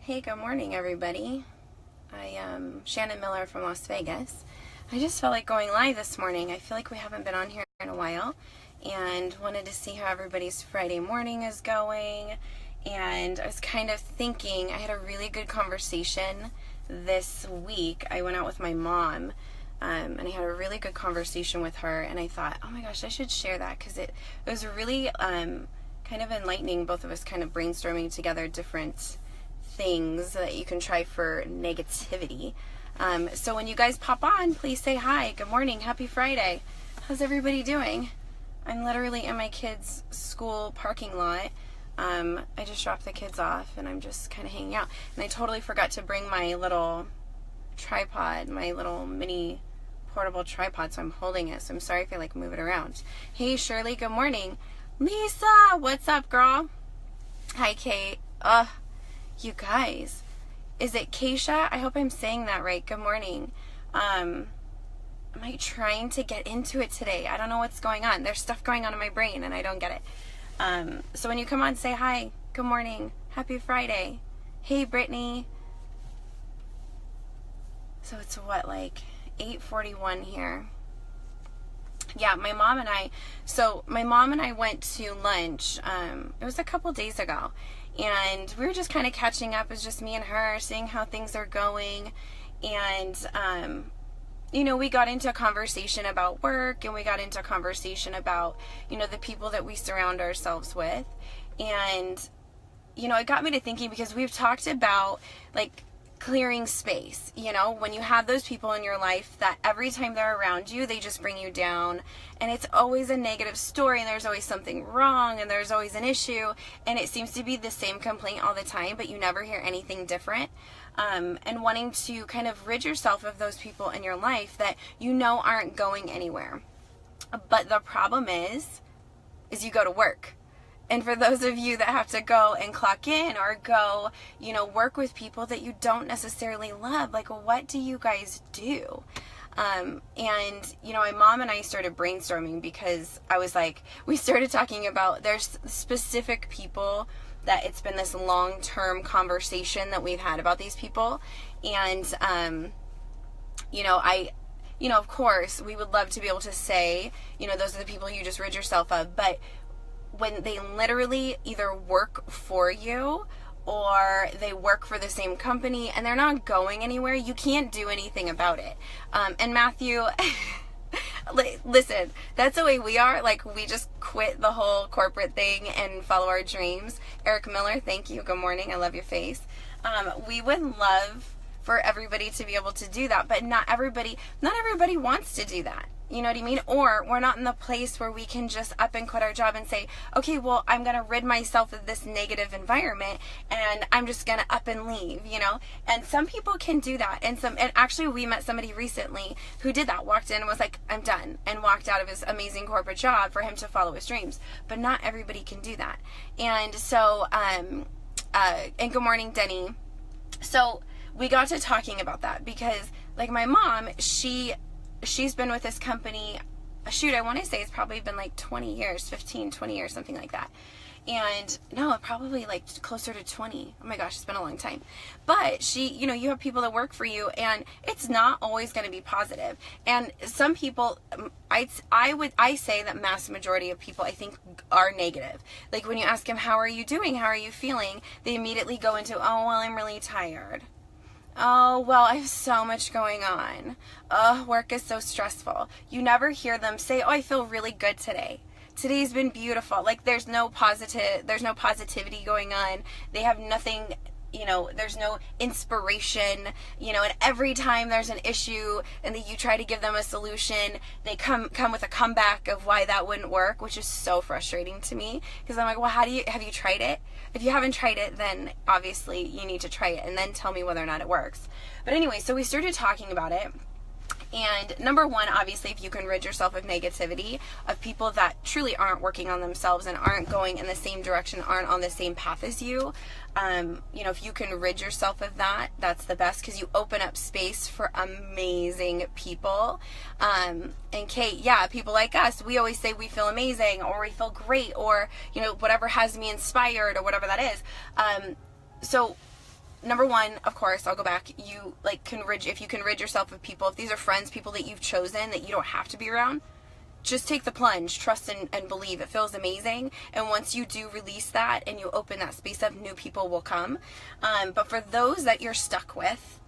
Hey, good morning, everybody. I am Shannon Miller from Las Vegas. I just felt like going live this morning. I feel like we haven't been on here in a while and wanted to see how everybody's Friday morning is going. And I was kind of thinking, I had a really good conversation this week. I went out with my mom and I had a really good conversation with her, and I thought, oh my gosh, I should share that because it was really kind of enlightening. Both of us kind of brainstorming together different things that you can try for negativity. So when you guys pop on, please say hi. Good morning. Happy Friday. How's everybody doing? I'm literally in my kids' school parking lot. I just dropped the kids off and I'm just kind of hanging out. And I totally forgot to bring my little tripod, my little mini portable tripod, so I'm holding it. So I'm sorry if I move it around. Hey Shirley, good morning. Lisa, what's up, girl? Hi Kate. You guys, is it Keisha? I hope I'm saying that right. Good morning. Am I trying to get into it today? I don't know what's going on. There's stuff going on in my brain and I don't get it. So when you come on, say hi. Good morning. Happy Friday. Hey, Brittany. So it's what, 8:41 here. Yeah, my mom and I went to lunch. It was a couple days ago. And we were just kind of catching up. It was just me and her, seeing how things are going. And, we got into a conversation about work, and we got into a conversation about, the people that we surround ourselves with. And, it got me to thinking, because we've talked about, clearing space, when you have those people in your life that every time they're around you, they just bring you down, and it's always a negative story, and there's always something wrong, and there's always an issue, and it seems to be the same complaint all the time, but you never hear anything different. And wanting to kind of rid yourself of those people in your life that aren't going anywhere. But the problem is you go to work. And for those of you that have to go and clock in or go, work with people that you don't necessarily love, what do you guys do? And, my mom and I started brainstorming, because we started talking about, there's specific people that it's been this long-term conversation that we've had about these people. And, of course, we would love to be able to say, those are the people you just rid yourself of, but when they literally either work for you or they work for the same company and they're not going anywhere, you can't do anything about it. And Matthew, listen, that's the way we are. We just quit the whole corporate thing and follow our dreams. Eric Miller, thank you. Good morning. I love your face. We would love for everybody to be able to do that, but not everybody wants to do that. You know what I mean? Or we're not in the place where we can just up and quit our job and say, okay, well, I'm going to rid myself of this negative environment and I'm just going to up and leave, And some people can do that. And actually we met somebody recently who did that, walked in and was like, I'm done, and walked out of his amazing corporate job for him to follow his dreams. But not everybody can do that. And so, and good morning, Denny. So we got to talking about that because my mom, she's been with this company, I want to say it's probably been 20 years, 15, 20 years, something like that. And no, probably closer to 20. Oh my gosh, it's been a long time. But you have people that work for you, and it's not always going to be positive. And some people, I say that mass majority of people, I think, are negative. When you ask them, how are you doing? How are you feeling? They immediately go into, oh, well, I'm really tired. Oh, well, I have so much going on. Work is so stressful. You never hear them say, oh, I feel really good today. Today's been beautiful. There's no positivity going on. They have nothing, there's no inspiration, and every time there's an issue and that you try to give them a solution, they come with a comeback of why that wouldn't work, which is so frustrating to me, because I'm like, well, have you tried it? If you haven't tried it, then obviously you need to try it and then tell me whether or not it works. But anyway, so we started talking about it. And number one, obviously, if you can rid yourself of negativity, of people that truly aren't working on themselves and aren't going in the same direction, aren't on the same path as you, if you can rid yourself of that, that's the best, because you open up space for amazing people. And Kate, yeah, people like us, we always say we feel amazing, or we feel great, or, whatever has me inspired, or whatever that is. So number one, of course, I'll go back. You if you can rid yourself of people, if these are friends, people that you've chosen that you don't have to be around, just take the plunge, trust and believe. It feels amazing. And once you do release that and you open that space up, new people will come. But for those that you're stuck with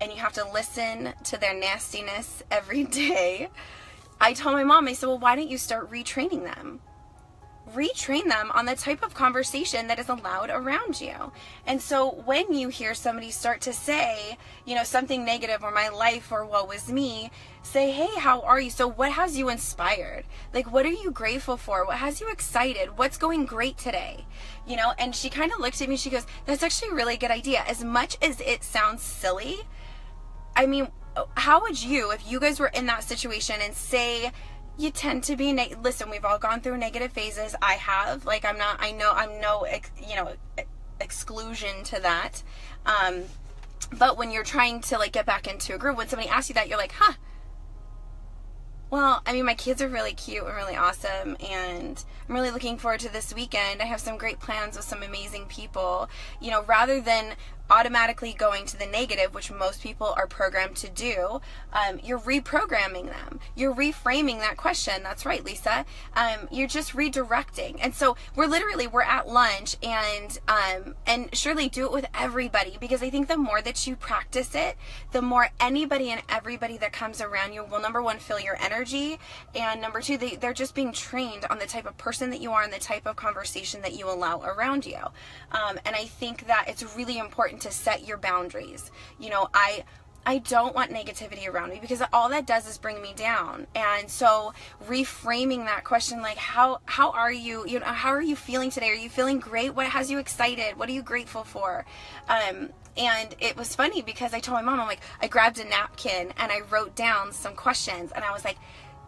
and you have to listen to their nastiness every day, I told my mom, I said, well, why don't you start retraining them? Retrain them on the type of conversation that is allowed around you. And so when you hear somebody start to say, something negative, or my life, or woe is me, say, hey, how are you? So what has you inspired? Like, what are you grateful for? What has you excited? What's going great today? And she kind of looked at me, she goes, that's actually a really good idea. As much as it sounds silly, I mean, how would you, if you guys were in that situation and say, you tend to be, listen, we've all gone through negative phases. I have, I'm no exclusion to that. But when you're trying to get back into a group, when somebody asks you that, you're like, huh, well, I mean, my kids are really cute and really awesome, and I'm really looking forward to this weekend. I have some great plans with some amazing people, rather than automatically going to the negative, which most people are programmed to do. You're reprogramming them. You're reframing that question. That's right, Lisa. You're just redirecting. And so we're at lunch, and surely do it with everybody, because I think the more that you practice it, the more anybody and everybody that comes around you will, number one, feel your energy, and number two, they're just being trained on the type of person that you are and the type of conversation that you allow around you. And I think that it's really important to set your boundaries. I don't want negativity around me, because all that does is bring me down. And so reframing that question, like, how are you, how are you feeling today? Are you feeling great? What has you excited? What are you grateful for? And it was funny because I told my mom, I'm like, I grabbed a napkin and I wrote down some questions, and I was like,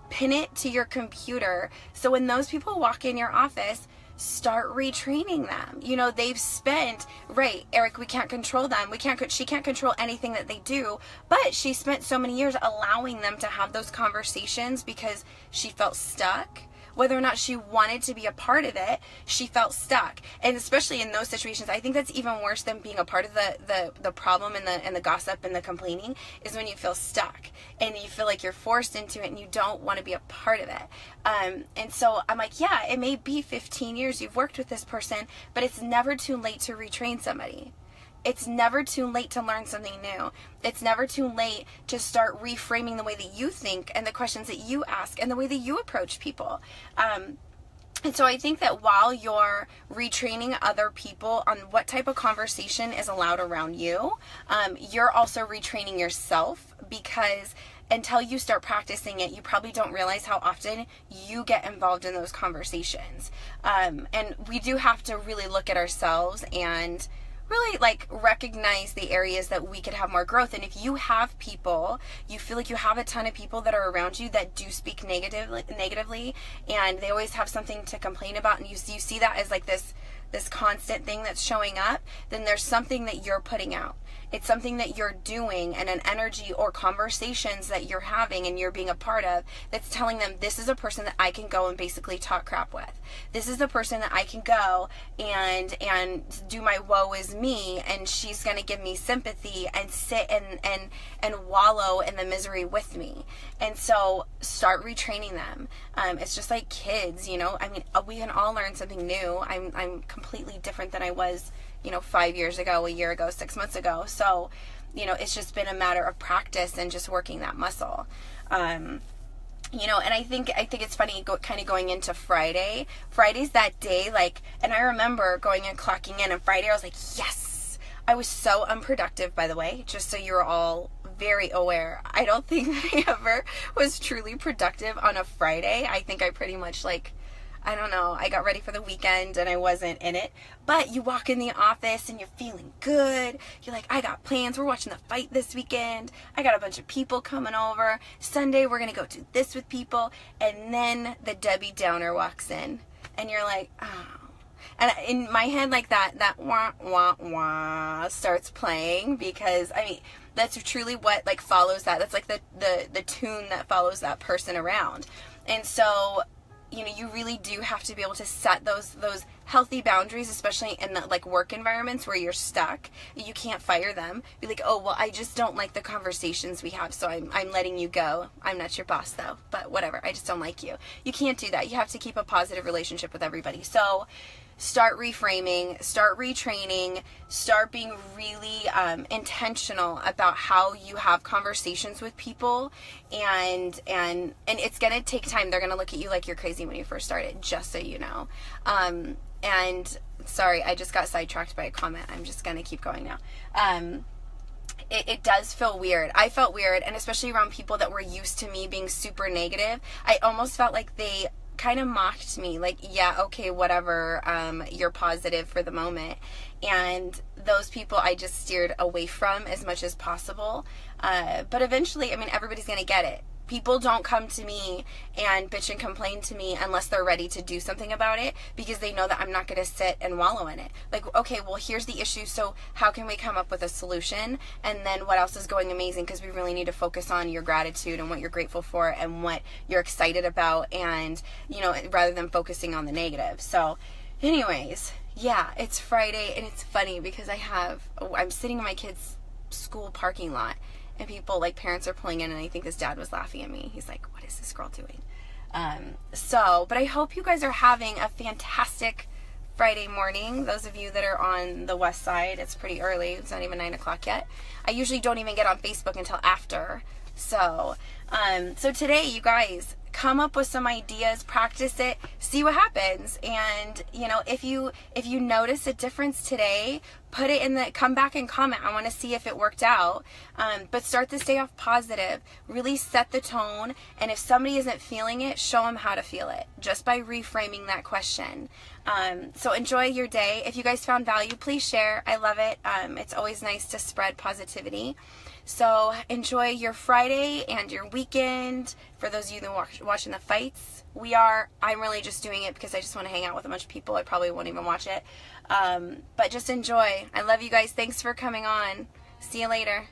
pin it to your computer. So when those people walk in your office, start retraining them. They've spent, right, Eric, we can't control them. She can't control anything that they do, but she spent so many years allowing them to have those conversations because she felt stuck. Whether or not she wanted to be a part of it, she felt stuck. And especially in those situations, I think that's even worse than being a part of the problem and the gossip and the complaining, is when you feel stuck and you feel like you're forced into it and you don't want to be a part of it. And so I'm like, yeah, it may be 15 years you've worked with this person, but it's never too late to retrain somebody. It's never too late to learn something new. It's never too late to start reframing the way that you think and the questions that you ask and the way that you approach people. And so I think that while you're retraining other people on what type of conversation is allowed around you, you're also retraining yourself, because until you start practicing it, you probably don't realize how often you get involved in those conversations. And we do have to really look at ourselves and really recognize the areas that we could have more growth. And if you have people, you feel like you have a ton of people that are around you that do speak negatively, and they always have something to complain about, and you see that as this constant thing that's showing up, then there's something that you're putting out. It's something that you're doing, and an energy or conversations that you're having and you're being a part of, that's telling them, this is a person that I can go and basically talk crap with. This is the person that I can go and do my woe is me, and she's going to give me sympathy and sit and wallow in the misery with me. And so start retraining them. It's just like kids, I mean, we can all learn something new. I'm completely different than I was 5 years ago, a year ago, 6 months ago. So, it's just been a matter of practice and just working that muscle. And I think it's funny, kind of going into Friday. Friday's that day, and I remember going and clocking in, and Friday I was like, yes! I was so unproductive, by the way, just so you're all very aware. I don't think that I ever was truly productive on a Friday. I think I pretty much I don't know, I got ready for the weekend and I wasn't in it. But you walk in the office and you're feeling good. You're like, I got plans. We're watching the fight this weekend. I got a bunch of people coming over. Sunday, we're going to go do this with people. And then the Debbie Downer walks in. And you're like, oh. And in my head, that wah, wah, wah starts playing, because, I mean, that's truly what, follows that. That's the tune that follows that person around. And so, you really do have to be able to set those healthy boundaries, especially in the like work environments where you're stuck. You can't fire them. Be like, oh, well, I just don't like the conversations we have, so I'm letting you go. I'm not your boss though, but whatever. I just don't like you. You can't do that. You have to keep a positive relationship with everybody. So start reframing, start retraining, start being really intentional about how you have conversations with people, and it's gonna take time. They're gonna look at you like you're crazy when you first started, just so you know. And sorry, I just got sidetracked by a comment. I'm just gonna keep going now. It does feel weird. I felt weird, and especially around people that were used to me being super negative. I almost felt like they kind of mocked me, like, yeah, okay, whatever, you're positive for the moment. And those people I just steered away from as much as possible. But eventually, I mean, everybody's gonna get it. People don't come to me and bitch and complain to me unless they're ready to do something about it, because they know that I'm not going to sit and wallow in it. Like, okay, well, here's the issue, so how can we come up with a solution? And then what else is going amazing? Because we really need to focus on your gratitude and what you're grateful for and what you're excited about, and, you know, rather than focusing on the negative. So anyways, yeah, it's Friday, and it's funny because I'm sitting in my kids' school parking lot, and people, like, parents are pulling in, and I think his dad was laughing at me. He's like, what is this girl doing? But I hope you guys are having a fantastic Friday morning. Those of you that are on the west side, it's pretty early. It's not even 9 o'clock yet. I usually don't even get on Facebook until after. So today, you guys, come up with some ideas, practice it, see what happens. And, you know, if you notice a difference today, put it in come back and comment. I want to see if it worked out. But start this day off positive. Really set the tone. And if somebody isn't feeling it, show them how to feel it just by reframing that question. So enjoy your day. If you guys found value, please share. I love it. It's always nice to spread positivity. So enjoy your Friday and your weekend. For those of you that are watching the fights, I'm really just doing it because I just want to hang out with a bunch of people. I probably won't even watch it. But just enjoy. I love you guys. Thanks for coming on. See you later.